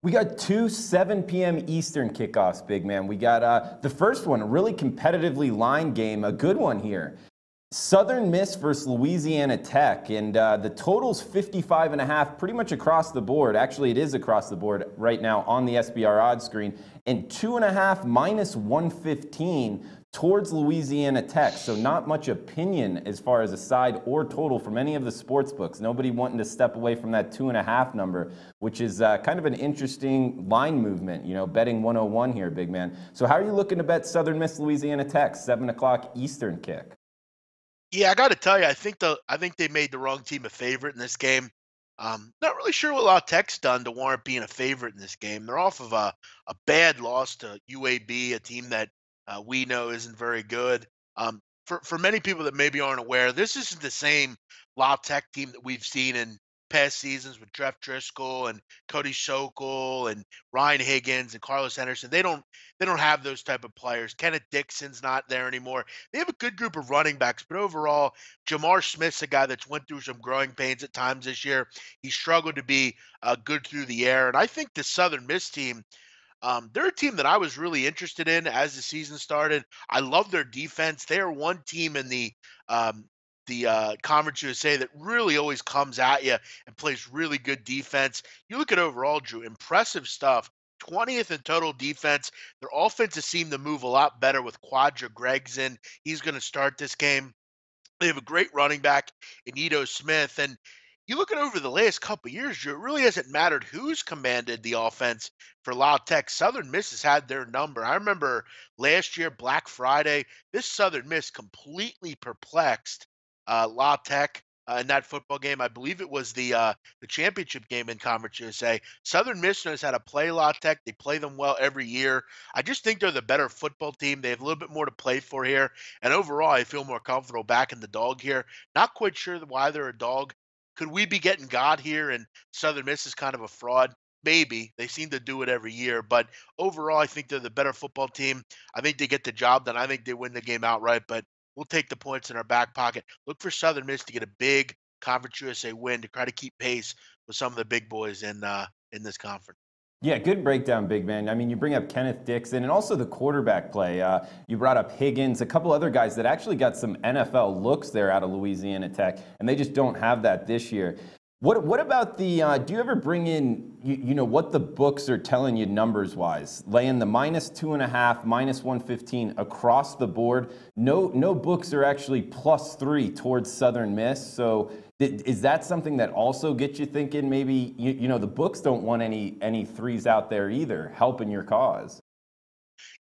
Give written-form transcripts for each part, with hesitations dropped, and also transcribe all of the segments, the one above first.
We got two 7 p.m. Eastern kickoffs, big man. We got the first one, a really competitively lined game, a good one here. Southern Miss versus Louisiana Tech, and the total's 55.5, pretty much across the board. Actually, it is across the board right now on the SBR odds screen, and 2.5 minus 115 towards Louisiana Tech. So not much opinion as far as a side or total from any of the sports books. Nobody wanting to step away from that 2.5 number, which is kind of an interesting line movement. You know, betting 101 here, big man. So how are you looking to bet Southern Miss Louisiana Tech, 7 o'clock Eastern kick? Yeah, I got to tell you, I think they made the wrong team a favorite in this game. Not really sure what La Tech's done to warrant being a favorite in this game. They're off of a bad loss to UAB, a team that we know isn't very good. For many people that maybe aren't aware, this isn't the same La Tech team that we've seen in past seasons with Jeff Driscoll and Cody Sokol and Ryan Higgins and Carlos Henderson. They don't have those type of players. Kenneth Dixon's not there anymore. They have a good group of running backs, but overall, Jamar Smith's a guy that's went through some growing pains at times this year. He struggled to be good through the air, and I think the Southern Miss team, they're a team that I was really interested in as the season started. I love their defense. They are one team in the Conference USA that really always comes at you and plays really good defense. You look at overall, Drew, impressive stuff. 20th in total defense. Their offenses seem to move a lot better with Quadra Gregson. He's going to start this game. They have a great running back in Ito Smith. And you look at over the last couple of years, Drew, it really hasn't mattered who's commanded the offense for La Tech. Southern Miss has had their number. I remember last year, Black Friday, this Southern Miss completely perplexed La Tech in that football game. I believe it was the championship game in Conference USA. Southern Miss knows how to play La Tech. They play them well every year. I just think they're the better football team. They have a little bit more to play for here. And overall, I feel more comfortable backing the dog here. Not quite sure why they're a dog. Could we be getting God here and Southern Miss is kind of a fraud? Maybe. They seem to do it every year. But overall, I think they're the better football team. I think they get the job done. I think they win the game outright. But we'll take the points in our back pocket. Look for Southern Miss to get a big Conference USA win to try to keep pace with some of the big boys in this conference. Yeah, good breakdown, big man. I mean, you bring up Kenneth Dixon and also the quarterback play. You brought up Higgins, a couple other guys that actually got some NFL looks there out of Louisiana Tech, and they just don't have that this year. What about the, do you ever bring in, you know, what the books are telling you numbers-wise? Laying the -2.5, -115 across the board. No books are actually +3 towards Southern Miss. So is that something that also gets you thinking maybe, you know, the books don't want any threes out there either, helping your cause?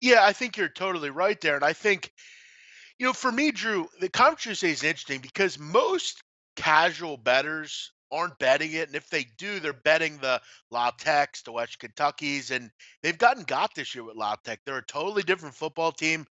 Yeah, I think you're totally right there. And I think, for me, Drew, the Conference USA is interesting because most casual bettors aren't betting it. And if they do, they're betting the La Techs, the West Kentuckies, and they've gotten got this year with La Tech. They're a totally different football team.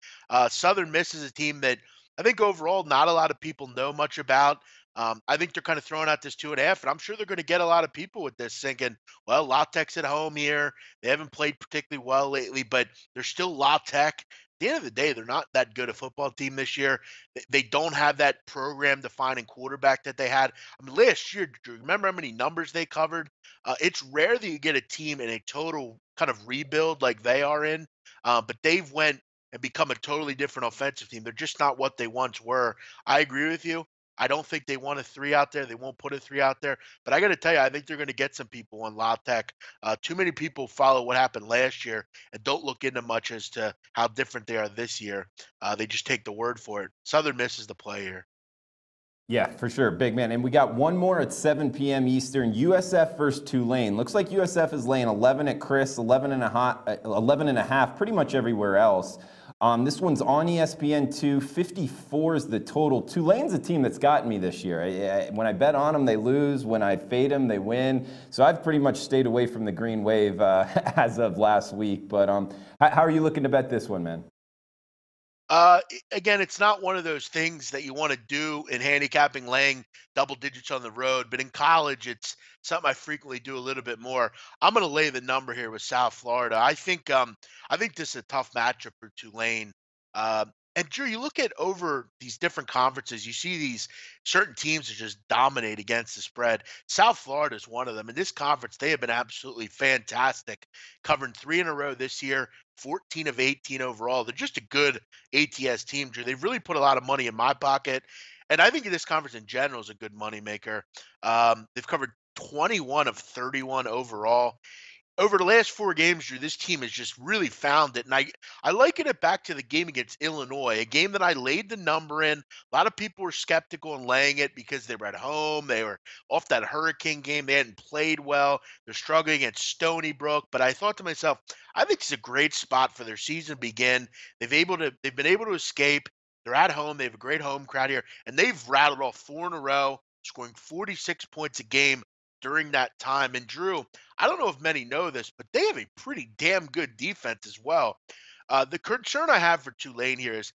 Southern Miss is a team that I think overall not a lot of people know much about. I think they're kind of throwing out this 2.5, and I'm sure they're going to get a lot of people with this thinking, well, La Tech's at home here. They haven't played particularly well lately, but they're still La Tech. At the end of the day, they're not that good a football team this year. They don't have that program defining quarterback that they had. I mean, last year, do you remember how many numbers they covered? It's rare that you get a team in a total kind of rebuild like they are in, but they've went and become a totally different offensive team. They're just not what they once were. I agree with you. I don't think they want a three out there. They won't put a three out there. But I got to tell you, I think they're going to get some people on La Tech. Too many people follow what happened last year and don't look into much as to how different they are this year. They just take the word for it. Southern Miss is the play here. Yeah, for sure. Big man. And we got one more at 7 p.m. Eastern. USF versus Tulane. Looks like USF is laying 11 at Chris, 11.5 pretty much everywhere else. This one's on ESPN2. 54 is the total. Tulane's a team that's gotten me this year. When I bet on them, they lose. When I fade them, they win. So I've pretty much stayed away from the green wave as of last week. But how are you looking to bet this one, man? Again, it's not one of those things that you want to do in handicapping, laying double digits on the road. But in college, it's something I frequently do a little bit more. I'm going to lay the number here with South Florida. I think this is a tough matchup for Tulane. Uh, And Drew, you look at over these different conferences, you see these certain teams that just dominate against the spread. South Florida is one of them. In this conference, they have been absolutely fantastic, covering 3 in a row this year, 14 of 18 overall. They're just a good ATS team, Drew. They've really put a lot of money in my pocket. And I think this conference in general is a good moneymaker. They've covered 21 of 31 overall over the last 4 games, Drew, this team has just really found it. And I liken it back to the game against Illinois, a game that I laid the number in. A lot of people were skeptical in laying it because they were at home. They were off that Hurricane game. They hadn't played well. They're struggling against Stony Brook. But I thought to myself, I think it's a great spot for their season to begin. They've been able to escape. They're at home. They have a great home crowd here. And they've rattled off 4 in a row, scoring 46 points a game during that time. And Drew, I don't know if many know this, but they have a pretty damn good defense as well. The concern I have for Tulane here is,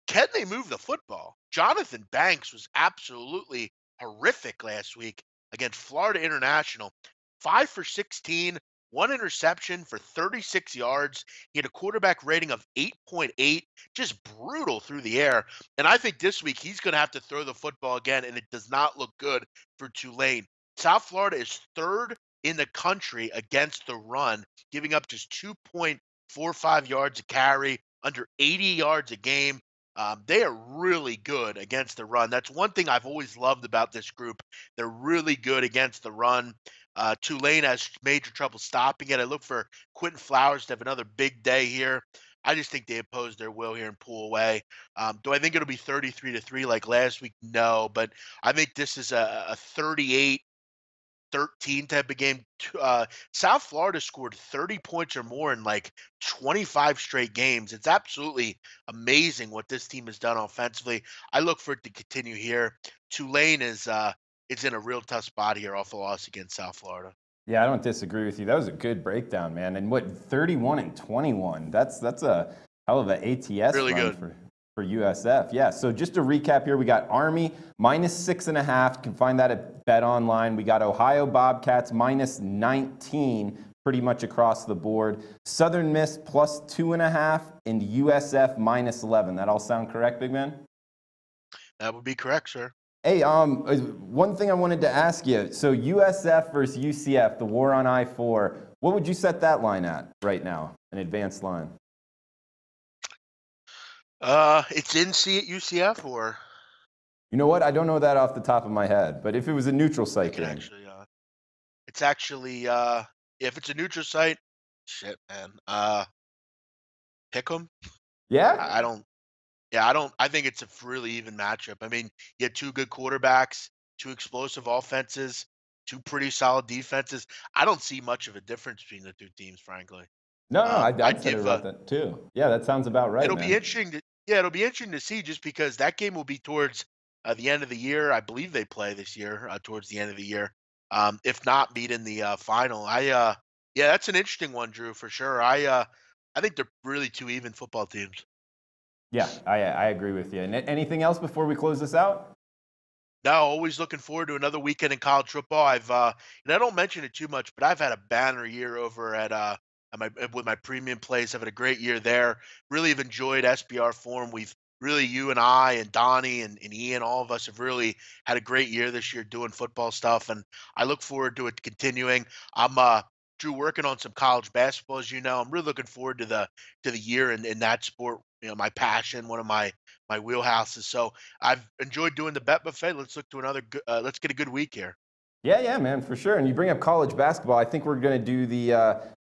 can they move the football? Jonathan Banks was absolutely horrific last week against Florida International. 5 for 16, 1 interception for 36 yards. He had a quarterback rating of 8.8, just brutal through the air. And I think this week he's going to have to throw the football again, and it does not look good for Tulane. South Florida is third in the country against the run, giving up just 2.45 yards a carry, under 80 yards a game. They are really good against the run. That's one thing I've always loved about this group. They're really good against the run. Tulane has major trouble stopping it. I look for Quentin Flowers to have another big day here. I just think they oppose their will here and pull away. Do I think it'll be 33-3 like last week? No, but I think this is a 38-13 type of game. South Florida scored 30 points or more in like 25 straight games. It's absolutely amazing what this team has done offensively. I look for it to continue here. Tulane is it's in a real tough spot here off a loss against South Florida. Yeah, I don't disagree with you. That was a good breakdown, man. And what, 31-21? That's a hell of an ATS really run good for USF. Yeah, so just to recap here, we got Army -6.5. You can find that at Bet Online. We got Ohio Bobcats -19, pretty much across the board. Southern Miss +2.5, and USF -11. That all sound correct, big man? That would be correct, sir. Hey, one thing I wanted to ask you. So USF versus UCF, the war on I-4. What would you set that line at right now, an advanced line? It's in UCF, or? You know what? I don't know that off the top of my head, but if it was a neutral site game. It's actually, if it's a neutral site, shit, man. Pick 'em. Yeah? I think it's a really even matchup. I mean, you had 2 good quarterbacks, 2 explosive offenses, 2 pretty solid defenses. I don't see much of a difference between the 2 teams, frankly. No, I'd say about that too. Yeah, that sounds about right. It'll be interesting to see, just because that game will be towards the end of the year. I believe they play this year towards the end of the year. If not, meet in the final. Yeah, that's an interesting one, Drew, for sure. I think they're really 2 even football teams. Yeah, I agree with you. And anything else before we close this out? No, always looking forward to another weekend in college football. And I don't mention it too much, but I've had a banner year over at with my premium plays. I've had a great year there. Really have enjoyed SBR Forum. You and I and Donnie and Ian, all of us have really had a great year this year doing football stuff, and I look forward to it continuing. I'm Drew, working on some college basketball, as you know. I'm really looking forward to the year in that sport. You know, my passion, one of my wheelhouses. So I've enjoyed doing the Bet Buffet. Let's look to let's get a good week here. Yeah, man, for sure. And you bring up college basketball. I think we're going to do the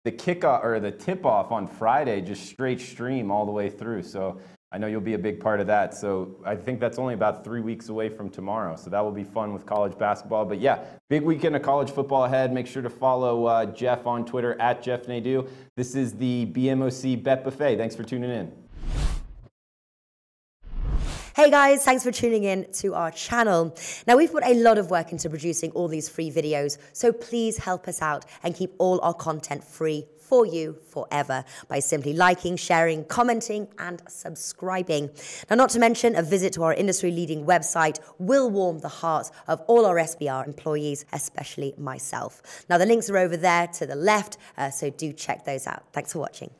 kickoff or the tip-off on Friday, just straight stream all the way through. So I know you'll be a big part of that. So I think that's only about 3 weeks away from tomorrow. So that will be fun with college basketball. But yeah, big weekend of college football ahead. Make sure to follow Jeff on Twitter at Jeff Nadeau. This is the BMOC Bet Buffet. Thanks for tuning in. Hey guys, thanks for tuning in to our channel. Now, we've put a lot of work into producing all these free videos, so please help us out and keep all our content free for you forever by simply liking, sharing, commenting, and subscribing. Now, not to mention, a visit to our industry-leading website will warm the hearts of all our SBR employees, especially myself. Now, the links are over there to the left, so do check those out. Thanks for watching.